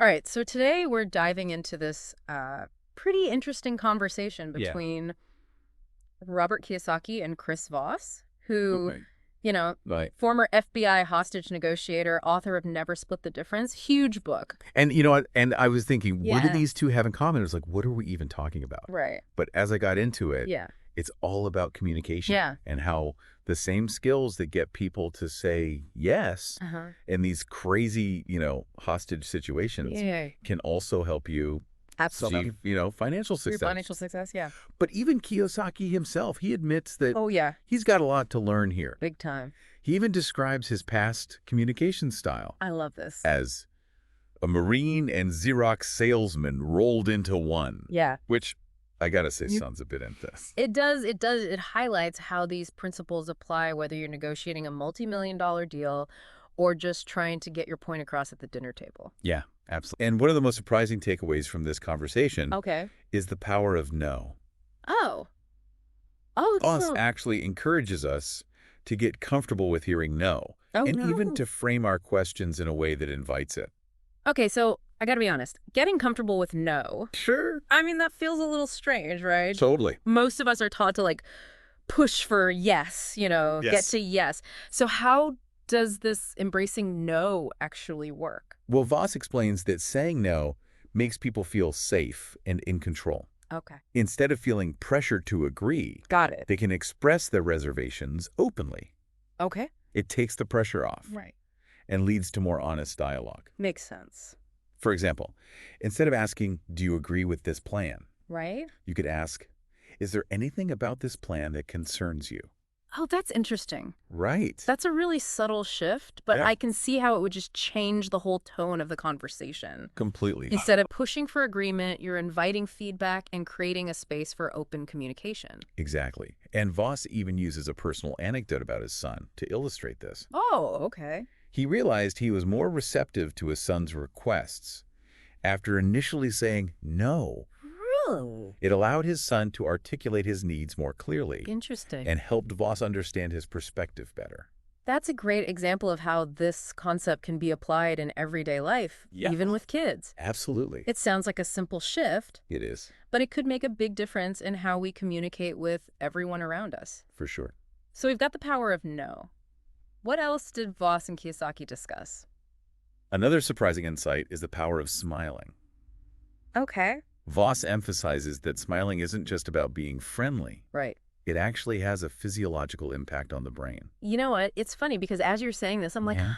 All right, so today we're diving into this pretty interesting conversation Yeah. between Robert Kiyosaki and Chris Voss, who, Okay. you know, Right. former FBI hostage negotiator, author of Never Split the Difference. Huge book. And you know what? And I was thinking, what do Yeah. these two have in common? It was like, what are we even talking about? Right. But as I got into it, Yeah. it's all about communication Yeah. and how the same skills that get people to say yes Uh-huh. in these crazy, hostage situations Yeah. can also help you Absolutely. achieve, financial Your success. financial success, yeah. But even Kiyosaki himself, he admits that Oh, yeah. he's got a lot to learn here. Big time. He even describes his past communication style I love this. as a Marine and Xerox salesman rolled into one. Yeah. Which, I gotta say, sounds a bit intense. It does. It highlights how these principles apply whether you're negotiating a multi-million-dollar deal or just trying to get your point across at the dinner table. Yeah, absolutely. And one of the most surprising takeaways from this conversation Okay. is the power of no. Oh. Oh, Voss so... actually encourages us to get comfortable with hearing no, Oh, and no. even to frame our questions in a way that invites it. Okay, so I gotta be honest. Getting comfortable with no, Sure. I mean, that feels a little strange, right? Totally. Most of us are taught to, like, push for yes, get Yes. to yes. So how does this embracing no actually work? Well, Voss explains that saying no makes people feel safe and in control. Okay. Instead of feeling pressured to agree, Got it. they can express their reservations openly. Okay. It takes the pressure off Right. and leads to more honest dialogue. Makes sense. For example, instead of asking, "Do you agree with this plan?" Right? you could ask, "Is there anything about this plan that concerns you?" Oh, that's interesting. Right. That's a really subtle shift, but Yeah. I can see how it would just change the whole tone of the conversation. Completely. Instead of pushing for agreement, you're inviting feedback and creating a space for open communication. Exactly. And Voss even uses a personal anecdote about his son to illustrate this. Oh, okay. He realized he was more receptive to his son's requests after initially saying no. Really? It allowed his son to articulate his needs more clearly Interesting. and helped Voss understand his perspective better. That's a great example of how this concept can be applied in everyday life, Yeah. even with kids. Absolutely. It sounds like a simple shift, It is, but it could make a big difference in how we communicate with everyone around us. for sure. So we've got the power of no. What else did Voss and Kiyosaki discuss? Another surprising insight is the power of smiling. Okay. Voss emphasizes that smiling isn't just about being friendly. Right. It actually has a physiological impact on the brain. You know what? It's funny because as you're saying this, I'm like, Yeah.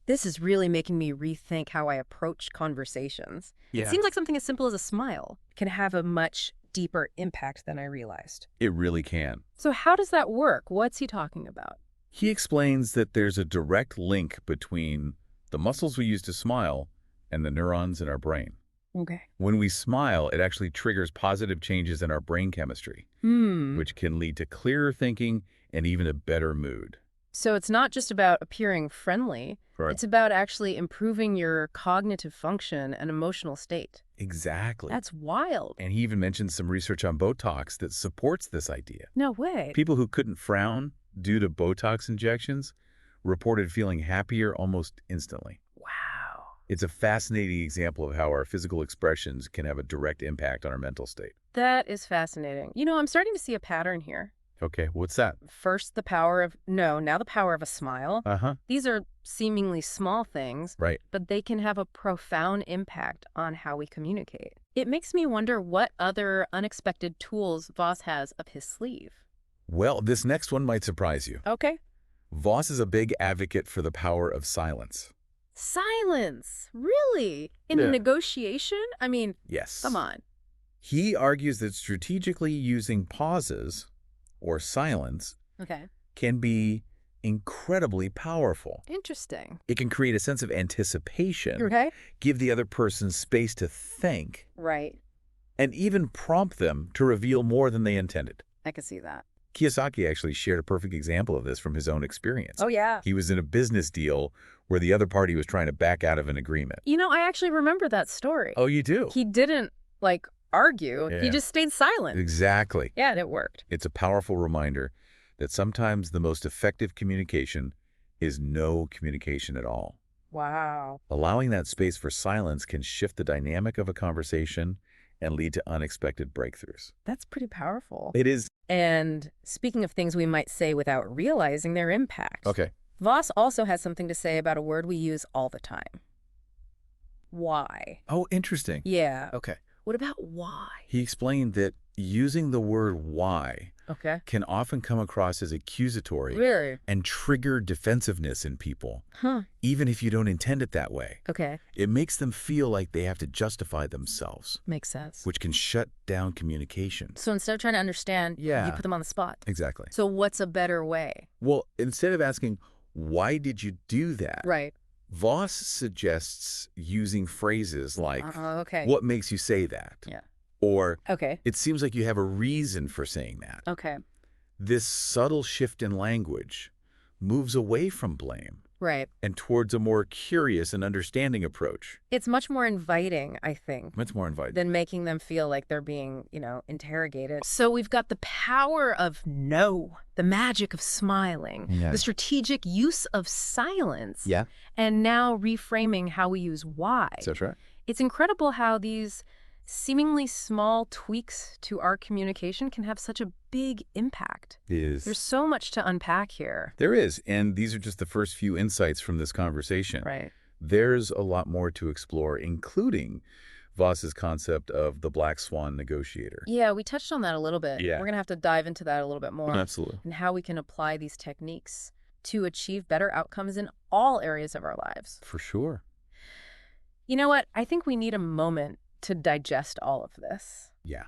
this is really making me rethink how I approach conversations. It seems like something as simple as a smile can have a much deeper impact than I realized. It really can. So how does that work? What's he talking about? He explains that there's a direct link between the muscles we use to smile and the neurons in our brain. Okay. When we smile, it actually triggers positive changes in our brain chemistry, which can lead to clearer thinking and even a better mood. So it's not just about appearing friendly. Correct. It's about actually improving your cognitive function and emotional state. Exactly. That's wild. And he even mentions some research on Botox that supports this idea. No way. People who couldn't frown due to Botox injections reported feeling happier almost instantly. Wow. It's a fascinating example of how our physical expressions can have a direct impact on our mental state. That is fascinating. I'm starting to see a pattern here. Okay, what's that? First, the power of no, now the power of a smile. Uh-huh. These are seemingly small things, Right. but they can have a profound impact on how we communicate. It makes me wonder what other unexpected tools Voss has up his sleeve. Well, this next one might surprise you. Okay. Voss is a big advocate for the power of silence. Silence. Really? In a Yeah. negotiation? I mean, Yes. come on. He argues that strategically using pauses or silence Okay. can be incredibly powerful. Interesting. It can create a sense of anticipation, Okay. give the other person space to think, Right. and even prompt them to reveal more than they intended. I can see that. Kiyosaki actually shared a perfect example of this from his own experience. Oh, yeah. He was in a business deal where the other party was trying to back out of an agreement. I actually remember that story. Oh, you do? He didn't, argue. He Yeah. just stayed silent. Exactly. Yeah, and it worked. It's a powerful reminder that sometimes the most effective communication is no communication at all. Wow. Allowing that space for silence can shift the dynamic of a conversation and lead to unexpected breakthroughs. That's pretty powerful. It is. And speaking of things we might say without realizing their impact, Okay. Voss also has something to say about a word we use all the time. Why? Oh, interesting. Yeah. Okay. What about why? He explained that using the word why Okay. can often come across as accusatory Really? and trigger defensiveness in people, Huh. even if you don't intend it that way. Okay. It makes them feel like they have to justify themselves, Makes sense. which can shut down communication. So instead of trying to understand, you Yeah. put them on the spot. Exactly. So what's a better way? Well, instead of asking, why did you do that? Right. Voss suggests using phrases like, Okay. what makes you say that? Yeah. Or, Okay. it seems like you have a reason for saying that. Okay. This subtle shift in language moves away from blame Right. and towards a more curious and understanding approach. It's much more inviting, I think, Much more inviting. than making them feel like they're being, interrogated. So we've got the power of no, the magic of smiling, Yeah. the strategic use of silence, Yeah. and now reframing how we use why. That's right. It's incredible how these seemingly small tweaks to our communication can have such a big impact. There's so much to unpack here. There is, and these are just the first few insights from this conversation. Right. There's a lot more to explore, including Voss's concept of the black swan negotiator. Yeah, we touched on that a little bit. Yeah. We're going to have to dive into that a little bit more. Absolutely. And how we can apply these techniques to achieve better outcomes in all areas of our lives. For sure. You know what? I think we need a moment to digest all of this. Yeah.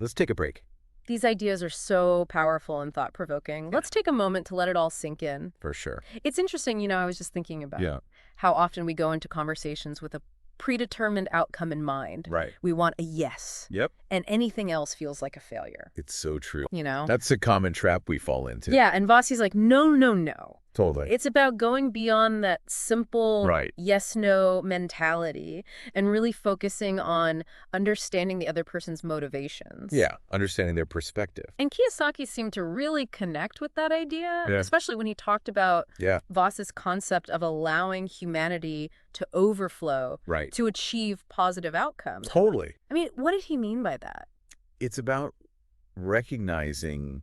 Let's take a break. These ideas are so powerful and thought-provoking. Let's take a moment to let it all sink in. For sure. It's interesting, I was just thinking about how often we go into conversations with a predetermined outcome in mind. Right. We want a yes. Yep. And anything else feels like a failure. It's so true. That's a common trap we fall into. Yeah, and Vossi's like, no, no, no. Totally. It's about going beyond that simple yes-no mentality and really focusing on understanding the other person's motivations. Yeah, understanding their perspective. And Kiyosaki seemed to really connect with that idea, especially when he talked about Voss's concept of allowing humanity to overflow to achieve positive outcomes. Totally. I mean, what did he mean by that? It's about recognizing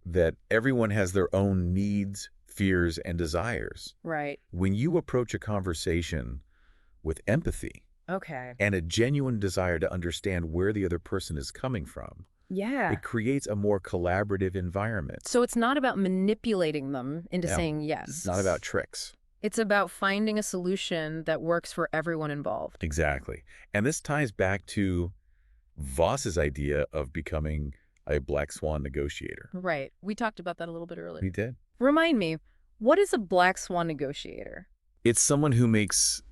that everyone has their own needs, fears, and desires. Right. When you approach a conversation with empathy and a genuine desire to understand where the other person is coming from, it creates a more collaborative environment. So it's not about manipulating them into saying yes. It's not about tricks. It's about finding a solution that works for everyone involved. Exactly. And this ties back to Voss's idea of becoming a black swan negotiator. Right. We talked about that a little bit earlier. We did. Remind me, what is a black swan negotiator? It's someone who makes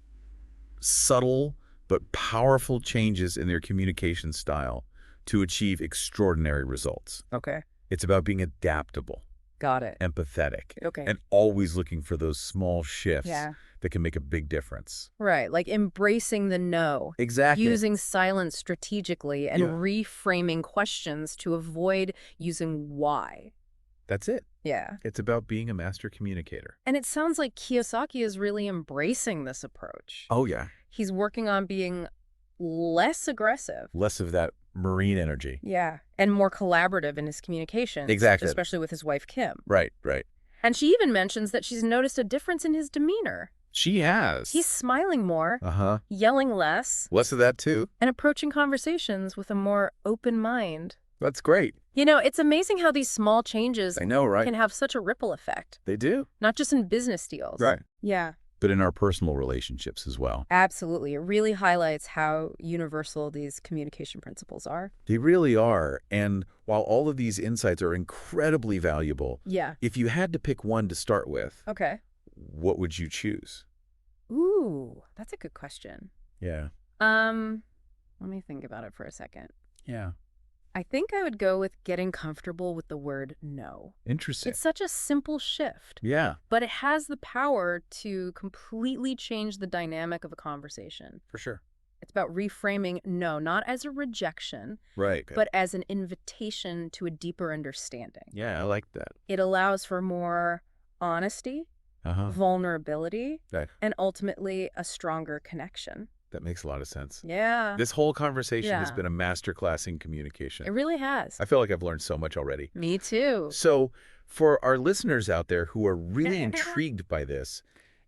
subtle but powerful changes in their communication style to achieve extraordinary results. Okay. It's about being adaptable. Got it. Empathetic. Okay. And always looking for those small shifts that can make a big difference. Right. Like embracing the no. Exactly. Using silence strategically and reframing questions to avoid using why. That's it. Yeah. It's about being a master communicator. And it sounds like Kiyosaki is really embracing this approach. Oh, yeah. He's working on being less aggressive. Less of that marine energy. Yeah. And more collaborative in his communications. Exactly. Especially with his wife, Kim. Right, right. And she even mentions that she's noticed a difference in his demeanor. She has. He's smiling more, yelling less. Less of that, too. And approaching conversations with a more open mind. That's great. It's amazing how these small changes can have such a ripple effect. They do. Not just in business deals. Right. Yeah. But in our personal relationships as well. Absolutely. It really highlights how universal these communication principles are. They really are. And while all of these insights are incredibly valuable, if you had to pick one to start with, what would you choose? Ooh, that's a good question. Yeah. Let me think about it for a second. Yeah. I think I would go with getting comfortable with the word no. Interesting. It's such a simple shift. Yeah. But it has the power to completely change the dynamic of a conversation. For sure. It's about reframing no, not as a rejection, right, but as an invitation to a deeper understanding. Yeah, I like that. It allows for more honesty vulnerability, and ultimately a stronger connection. That makes a lot of sense. Yeah. This whole conversation has been a masterclass in communication. It really has. I feel like I've learned so much already. Me too. So for our listeners out there who are really intrigued by this,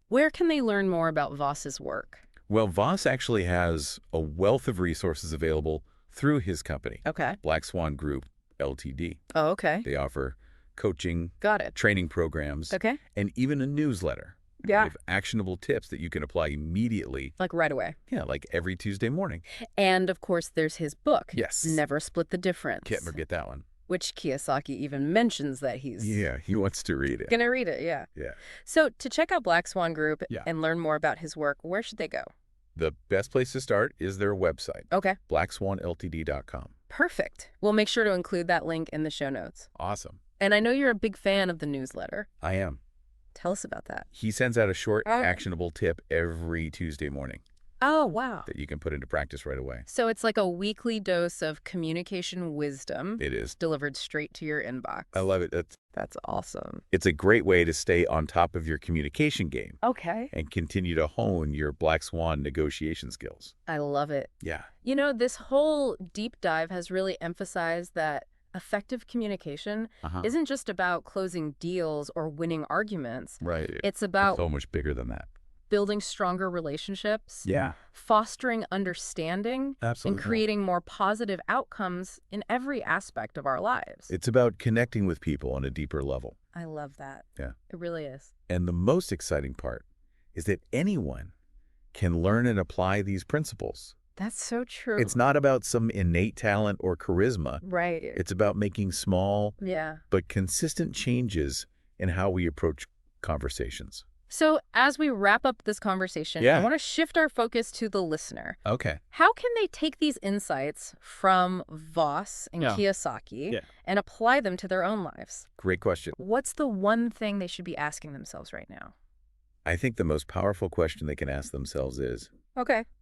where can they learn more about Voss's work? Well, Voss actually has a wealth of resources available through his company, Black Swan Group, Ltd. Oh, okay. They offer coaching, training programs, and even a newsletter. Yeah. With actionable tips that you can apply immediately. Like right away. Yeah, like every Tuesday morning. And, of course, there's his book. Yes. Never Split the Difference. Can't forget that one. Which Kiyosaki even mentions that he's... Yeah, he wants to read it. Gonna read it, yeah. So to check out Black Swan Group and learn more about his work, where should they go? The best place to start is their website. blackswanltd.com. Perfect. We'll make sure to include that link in the show notes. Awesome. And I know you're a big fan of the newsletter. I am. Tell us about that. He sends out a short, actionable tip every Tuesday morning. Oh, wow. That you can put into practice right away. So it's like a weekly dose of communication wisdom. It is. Delivered straight to your inbox. I love it. That's awesome. It's a great way to stay on top of your communication game. Okay. And continue to hone your Black Swan negotiation skills. I love it. Yeah. You know, this whole deep dive has really emphasized that effective communication isn't just about closing deals or winning arguments. Right. It's about so much bigger than that. Building stronger relationships. Yeah. Fostering understanding. Absolutely. And creating more positive outcomes in every aspect of our lives. It's about connecting with people on a deeper level. I love that. Yeah. It really is. And the most exciting part is that anyone can learn and apply these principles. That's so true. It's not about some innate talent or charisma. Right. It's about making small but consistent changes in how we approach conversations. So as we wrap up this conversation, I want to shift our focus to the listener. Okay. How can they take these insights from Voss and Kiyosaki and apply them to their own lives? Great question. What's the one thing they should be asking themselves right now? I think the most powerful question they can ask themselves is,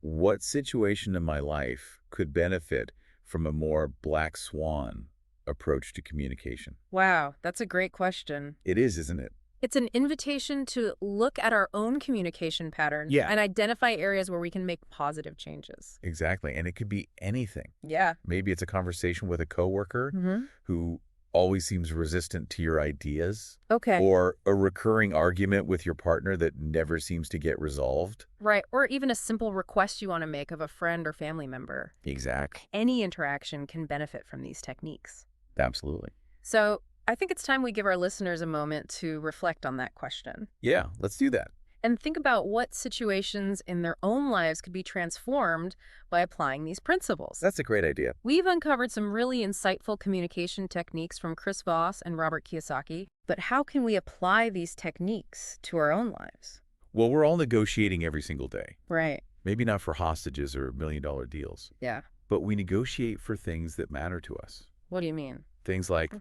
what situation in my life could benefit from a more Black Swan approach to communication? Wow, that's a great question. It is, isn't it? It's an invitation to look at our own communication patterns and identify areas where we can make positive changes. Exactly. And it could be anything. Yeah. Maybe it's a conversation with a coworker who always seems resistant to your ideas. Or a recurring argument with your partner that never seems to get resolved. Right. Or even a simple request you want to make of a friend or family member. Exactly. Any interaction can benefit from these techniques. Absolutely. So I think it's time we give our listeners a moment to reflect on that question. Yeah, let's do that. And think about what situations in their own lives could be transformed by applying these principles. That's a great idea. We've uncovered some really insightful communication techniques from Chris Voss and Robert Kiyosaki, but how can we apply these techniques to our own lives? Well, we're all negotiating every single day. Right. Maybe not for hostages or $1 million deals. Yeah. But we negotiate for things that matter to us. What do you mean? Things like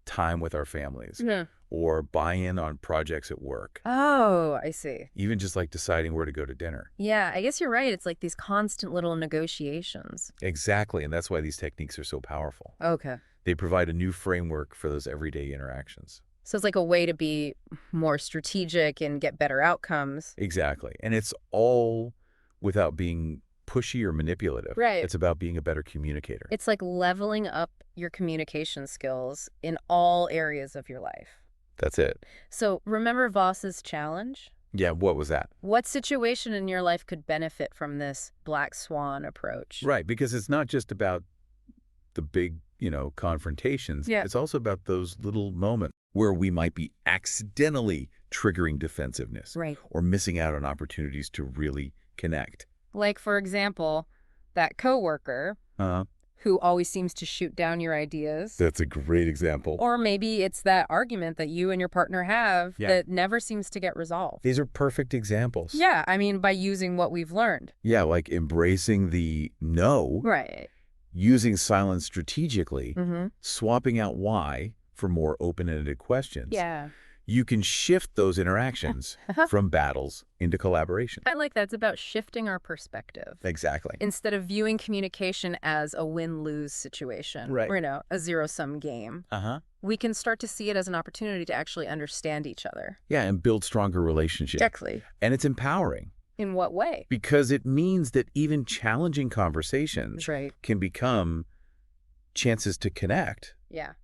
time with our families or buy-in on projects at work. Oh, I see. Even just like deciding where to go to dinner. Yeah, I guess you're right. It's like these constant little negotiations. Exactly, and that's why these techniques are so powerful. Okay. They provide a new framework for those everyday interactions. So it's like a way to be more strategic and get better outcomes. Exactly, and it's all without being pushy or manipulative. Right. It's about being a better communicator. It's like leveling up your communication skills in all areas of your life. That's it. So remember Voss's challenge? Yeah, what was that? What situation in your life could benefit from this Black Swan approach? Right, because it's not just about the big, confrontations. Yeah. It's also about those little moments where we might be accidentally triggering defensiveness. Right. Or missing out on opportunities to really connect. Like, for example, that coworker who always seems to shoot down your ideas. That's a great example. Or maybe it's that argument that you and your partner have that never seems to get resolved. These are perfect examples. Yeah, I mean, by using what we've learned. Yeah, like embracing the no. Right. Using silence strategically, swapping out why for more open-ended questions. Yeah. You can shift those interactions from battles into collaboration. I like that. It's about shifting our perspective. Exactly. Instead of viewing communication as a win-lose situation. Right. Or, a zero-sum game. we can start to see it as an opportunity to actually understand each other. Yeah, and build stronger relationships. Exactly. And it's empowering. In what way? Because it means that even challenging conversations can become chances to connect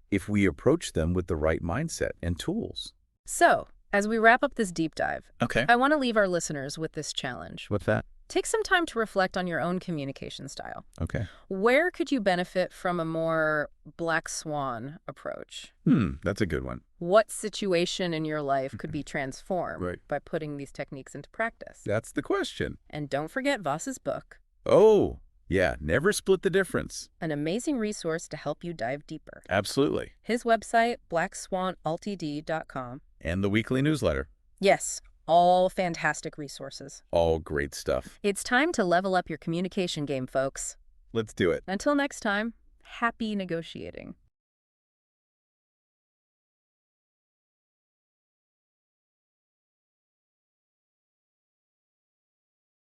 if we approach them with the right mindset and tools. So, as we wrap up this deep dive, I want to leave our listeners with this challenge. What's that? Take some time to reflect on your own communication style. Okay. Where could you benefit from a more black swan approach? That's a good one. What situation in your life could be transformed by putting these techniques into practice? That's the question. And don't forget Voss's book. Oh, yeah. Never Split the Difference. An amazing resource to help you dive deeper. Absolutely. His website, blackswanltd.com. And the weekly newsletter. Yes. All fantastic resources. All great stuff. It's time to level up your communication game, folks. Let's do it. Until next time, happy negotiating.